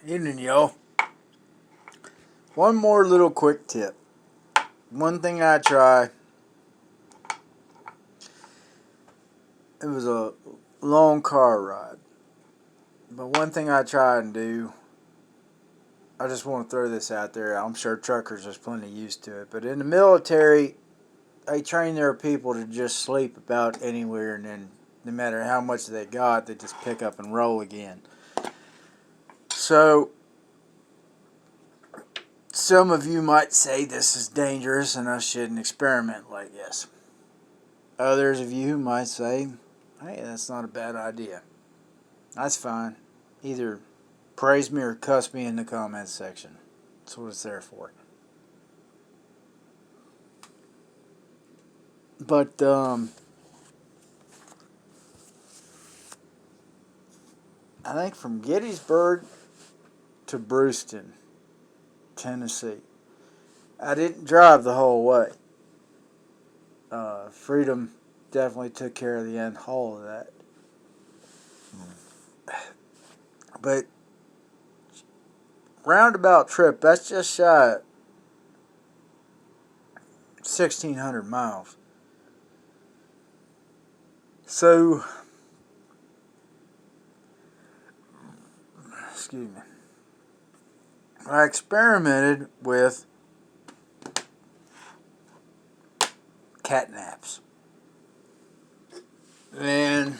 Evening, yo. One more little quick tip. One thing I try, it was a long car ride. But one thing I try and do, I just want to throw this out there. I'm sure truckers are plenty used to it. But in the military, they train their people to just sleep about anywhere, and then no matter how much they got, they just pick up and roll again. So, some of you might say this is dangerous and I shouldn't experiment like this. Others of you might say, hey, that's not a bad idea. That's fine. Either praise me or cuss me in the comments section. That's what it's there for. But I think from Gettysburg to Brewston, Tennessee, I didn't drive the whole way. Freedom definitely took care of the end whole of that. But roundabout trip, that's just shy of 1,600 miles. So, excuse me, I experimented with cat naps. And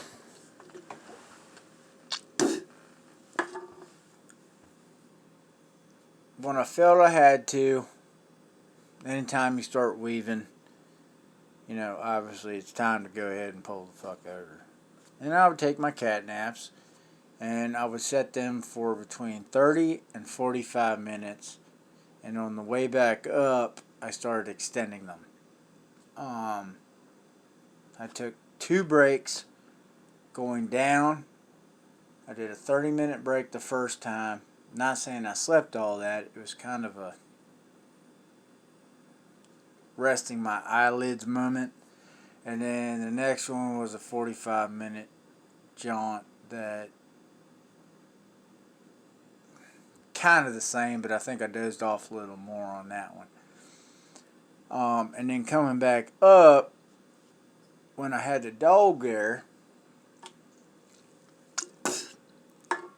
when I felt I had to, anytime you start weaving, obviously it's time to go ahead and pull the fuck over. And I would take my cat naps, and I would set them for between 30 and 45 minutes. And on the way back up, I started extending them. I took 2 breaks going down. I did a 30-minute break the first time. Not saying I slept all that. It was kind of a resting my eyelids moment. And then the next one was a 45-minute jaunt that kind of the same, but I think I dozed off a little more on that one. And then coming back up, when I had the dog there,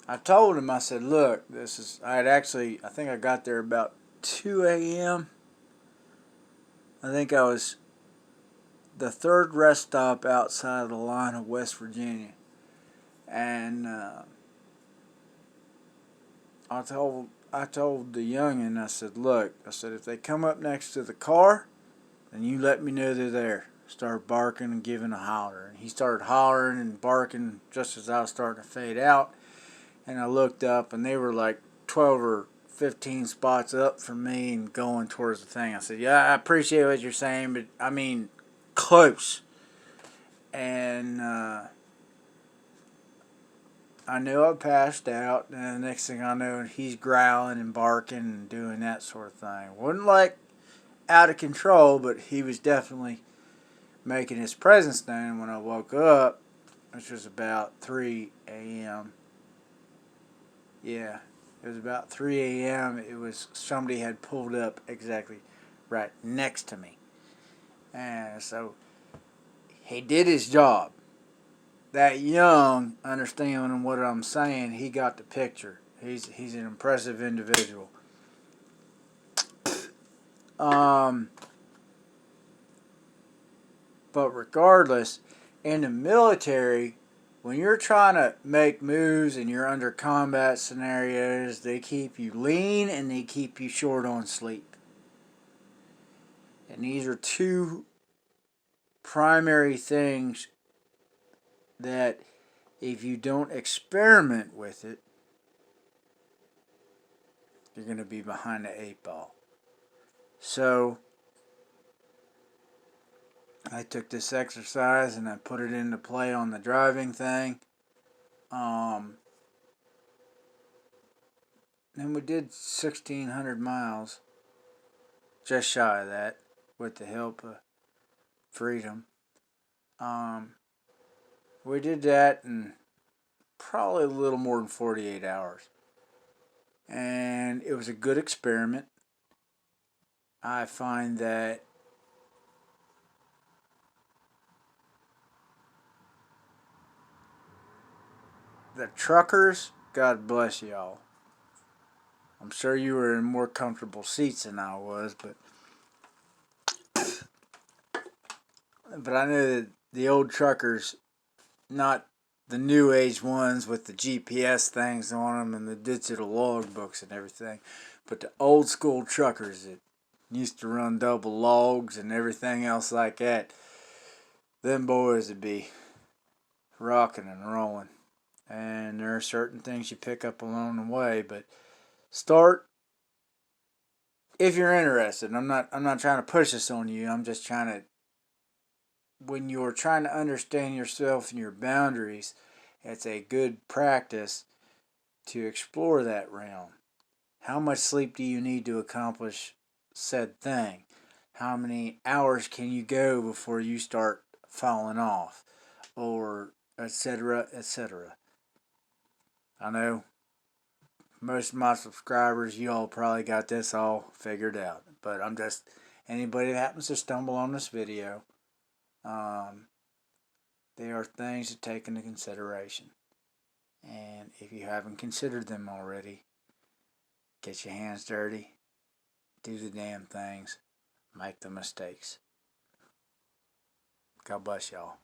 I told him, I said, look, I think I got there about 2 a.m. I think I was the third rest stop outside of the line of West Virginia. And I told the youngin, I said, look, if they come up next to the car, then you let me know they're there. Start barking and giving a holler. And he started hollering and barking just as I was starting to fade out. And I looked up, and they were like 12 or 15 spots up from me and going towards the thing. I said, yeah, I appreciate what you're saying, but I mean, close. And I knew I passed out, and the next thing I know, he's growling and barking and doing that sort of thing. Wasn't like out of control, but he was definitely making his presence known when I woke up, which was about 3 a.m. Yeah, it was about 3 a.m. It was somebody had pulled up exactly right next to me. And so he did his job. That young, understanding what I'm saying, he got the picture. He's an impressive individual. But regardless, in the military, when you're trying to make moves and you're under combat scenarios, they keep you lean and they keep you short on sleep. And these are two primary things that if you don't experiment with it, you're going to be behind the 8 ball. So I took this exercise and I put it into play on the driving thing. And we did 1,600 miles, just shy of that, with the help of Freedom. We did that in probably a little more than 48 hours. and it was a good experiment. I find that the truckers, God bless y'all. I'm sure you were in more comfortable seats than I was, but I know that the old truckers, not the new age ones with the GPS things on them and the digital logbooks and everything, but the old school truckers that used to run double logs and everything else like that, them boys would be rocking and rolling. And there are certain things you pick up along the way, but start if you're interested. I'm not trying to push this on you. I'm just trying to, when you're trying to understand yourself and your boundaries, it's a good practice to explore that realm. How much sleep do you need to accomplish said thing? How many hours can you go before you start falling off? Or etc. etc. I know most of my subscribers, you all probably got this all figured out. But I'm just, anybody that happens to stumble on this video, um, they are things to take into consideration. And if you haven't considered them already, get your hands dirty, do the damn things, make the mistakes. God bless y'all.